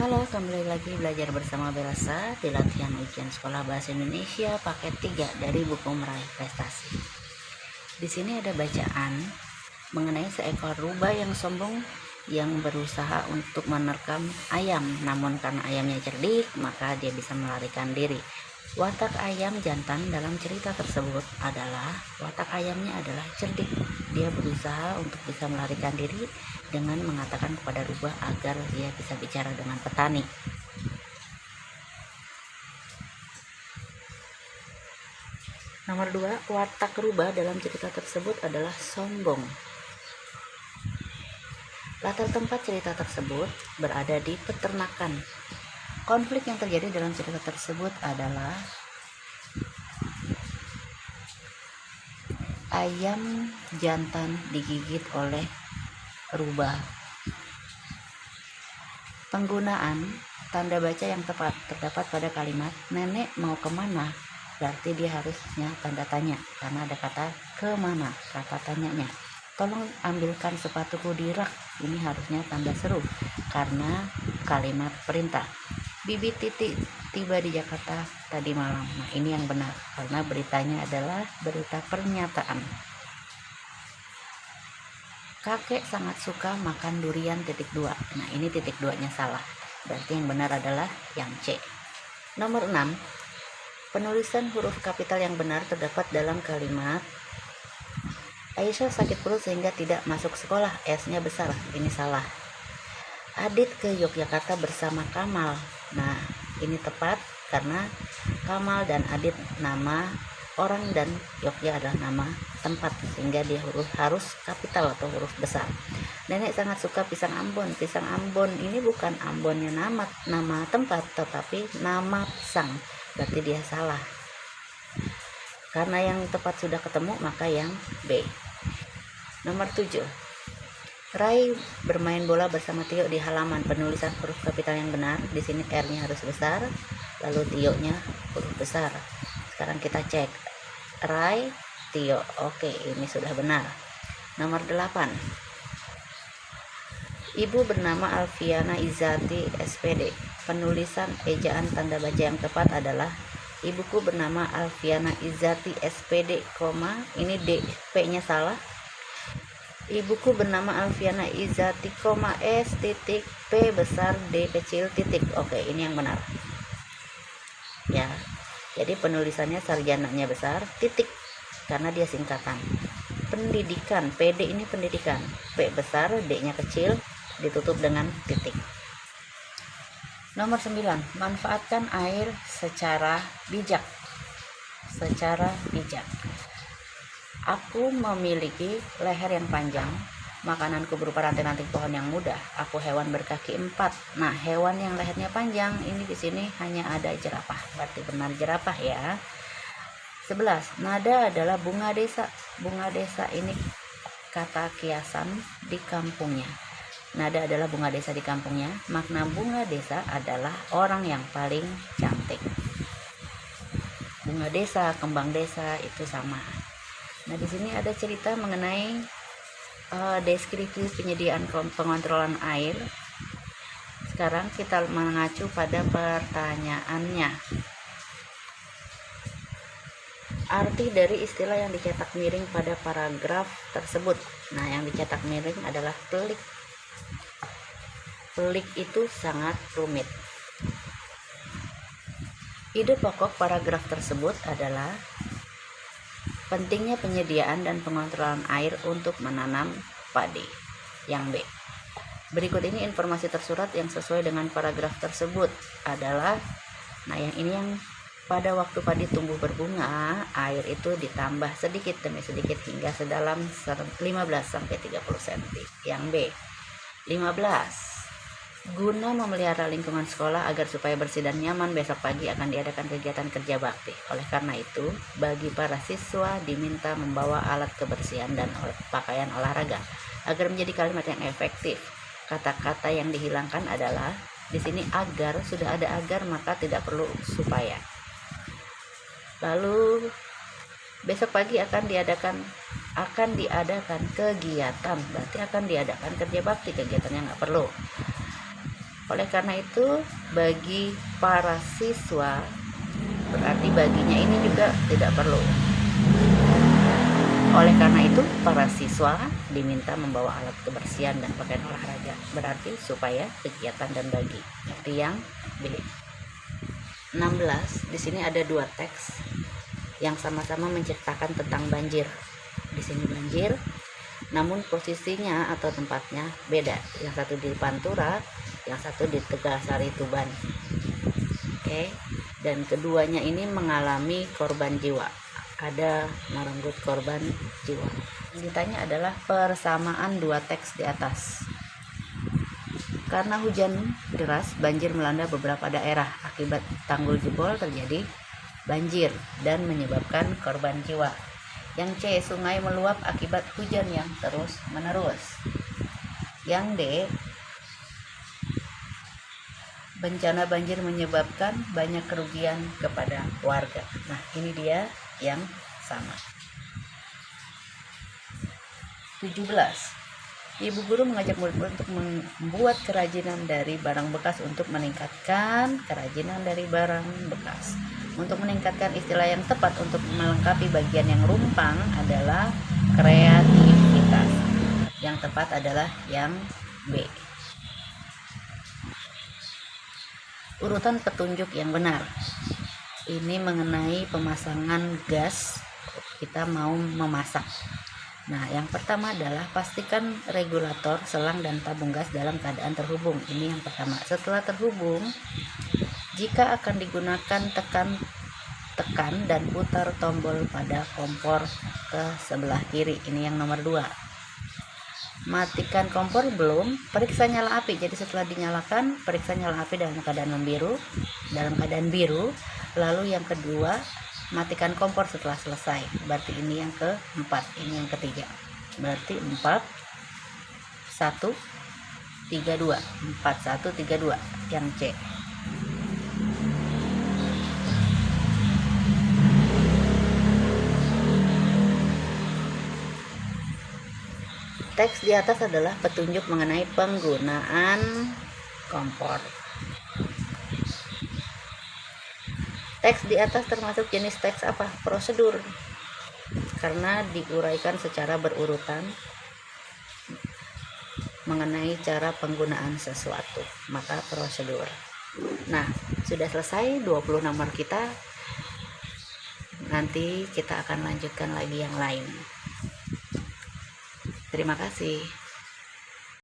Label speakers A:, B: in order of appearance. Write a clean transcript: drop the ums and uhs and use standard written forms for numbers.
A: Halo, kembali lagi belajar bersama Belsa di latihan ujian sekolah bahasa Indonesia paket 3 dari buku Meraih Prestasi. Di sini ada bacaan mengenai seekor rubah yang sombong yang berusaha untuk menerkam ayam, namun karena ayamnya cerdik, maka dia bisa melarikan diri. Watak ayam jantan dalam cerita tersebut adalah watak ayamnya adalah cerdik. Dia berusaha untuk bisa melarikan diri dengan mengatakan kepada rubah agar dia bisa bicara dengan petani. Nomor 2, watak rubah dalam cerita tersebut adalah sombong. Latar tempat cerita tersebut berada di peternakan. Konflik yang terjadi dalam cerita tersebut adalah ayam jantan digigit oleh rubah. Penggunaan tanda baca yang tepat terdapat pada kalimat nenek mau kemana, berarti dia harusnya tanda tanya karena ada kata kemana, kata tanyanya. Tolong ambilkan sepatuku di rak, ini harusnya tanda seru karena kalimat perintah. Bibi Titi tiba di Jakarta tadi malam. Nah, ini yang benar karena beritanya adalah berita pernyataan. Kakek sangat suka makan durian (2). Nah, ini (2)-nya salah. Berarti yang benar adalah yang C. Nomor 6. Penulisan huruf kapital yang benar terdapat dalam kalimat Aisyah sakit perut sehingga tidak masuk sekolah. S-nya besar. Ini salah. Adit ke Yogyakarta bersama Kamal. Nah, ini tepat karena Kamal dan Adit nama orang dan Yogya adalah nama tempat, sehingga dia harus kapital atau huruf besar. Nenek sangat suka pisang Ambon. Pisang Ambon ini bukan Ambonnya nama tempat, tetapi nama pisang. Berarti dia salah. Karena yang tepat sudah ketemu, maka yang B. Nomor 7. Rai bermain bola bersama Tio di halaman. Penulisan huruf kapital yang benar. Di sini R-nya harus besar, lalu Tio-nya huruf besar. Sekarang kita cek. Rai, Tio. Oke, ini sudah benar. Nomor 8. Ibu bernama Alfiana Izzati SPD. Penulisan ejaan tanda baca yang tepat adalah ibuku bernama Alfiana Izzati SPD, ini D, P-nya salah. Ibuku bernama Alfiana Izzati, S titik P besar D kecil titik. Oke, ini yang benar. Ya. Jadi penulisannya sarjananya besar, titik karena dia singkatan. Pendidikan, PD ini pendidikan. P besar, D-nya kecil, ditutup dengan titik. Nomor 9. Manfaatkan air secara bijak. Secara bijak. Aku memiliki leher yang panjang. Makananku berupa ranting-ranting pohon yang mudah. Aku hewan berkaki 4. Nah, hewan yang lehernya panjang ini di sini hanya ada jerapah. Berarti benar jerapah ya. 11. Nada adalah bunga desa. Bunga desa ini kata kiasan di kampungnya. Nada adalah bunga desa di kampungnya. Makna bunga desa adalah orang yang paling cantik. Bunga desa, kembang desa itu sama. Nah, di sini ada cerita mengenai deskripsi penyediaan pengontrolan air. Sekarang kita mengacu pada pertanyaannya. Arti dari istilah yang dicetak miring pada paragraf tersebut. Nah, yang dicetak miring adalah pelik. Pelik itu sangat rumit. Ide pokok paragraf tersebut adalah pentingnya penyediaan dan pengontrolan air untuk menanam padi. Yang B. Berikut ini informasi tersurat yang sesuai dengan paragraf tersebut adalah, nah yang ini yang pada waktu padi tumbuh berbunga, air itu ditambah sedikit demi sedikit hingga sedalam 15-30 cm. Yang B. 15. Guna memelihara lingkungan sekolah agar supaya bersih dan nyaman, besok pagi akan diadakan kegiatan kerja bakti. Oleh karena itu, bagi para siswa diminta membawa alat kebersihan dan pakaian olahraga. Agar menjadi kalimat yang efektif, kata-kata yang dihilangkan adalah di sini agar, sudah ada agar maka tidak perlu supaya. Lalu besok pagi akan diadakan kegiatan, berarti akan diadakan kerja bakti, kegiatan yang nggak perlu. Oleh karena itu, bagi para siswa, berarti baginya ini juga tidak perlu. Oleh karena itu, para siswa diminta membawa alat kebersihan dan pakaian olahraga. Berarti supaya kegiatan dan bagi. Berarti yang B. 16, di sini ada dua teks yang sama-sama menceritakan tentang banjir. Di sini banjir, namun posisinya atau tempatnya beda. Yang satu di Pantura, yang satu di Tegalsari, Tuban. Oke. Dan keduanya ini mengalami korban jiwa. Ada merenggut korban jiwa. Yang ditanya adalah persamaan dua teks di atas. Karena hujan deras, banjir melanda beberapa daerah. Akibat tanggul jebol terjadi banjir dan menyebabkan korban jiwa. Yang C, sungai meluap akibat hujan yang terus menerus. Yang D, bencana banjir menyebabkan banyak kerugian kepada warga. Nah, ini dia yang sama. 17. Ibu guru mengajak murid-murid untuk membuat kerajinan dari barang bekas untuk meningkatkan kerajinan dari barang bekas. Untuk meningkatkan istilah yang tepat untuk melengkapi bagian yang rumpang adalah kreativitas. Yang tepat adalah yang B. Urutan petunjuk yang benar. Ini mengenai pemasangan gas, kita mau memasak. Nah, yang pertama adalah pastikan regulator, selang, dan tabung gas dalam keadaan terhubung. Ini yang pertama. Setelah terhubung, jika akan digunakan, tekan dan putar tombol pada kompor ke sebelah kiri. Ini yang nomor 2. Matikan kompor belum, periksa nyala api. Jadi setelah dinyalakan, periksa nyala api dalam keadaan biru. Lalu yang kedua, matikan kompor setelah selesai. Berarti ini yang keempat, ini yang ketiga. Berarti 4 1 3 2. 4 1 3 2 yang C. Teks di atas adalah petunjuk mengenai penggunaan kompor. Teks di atas termasuk jenis teks apa? Prosedur. Karena diuraikan secara berurutan mengenai cara penggunaan sesuatu, maka prosedur. Nah, sudah selesai 20 nomor kita. Nanti kita akan lanjutkan lagi yang lain. Terima kasih.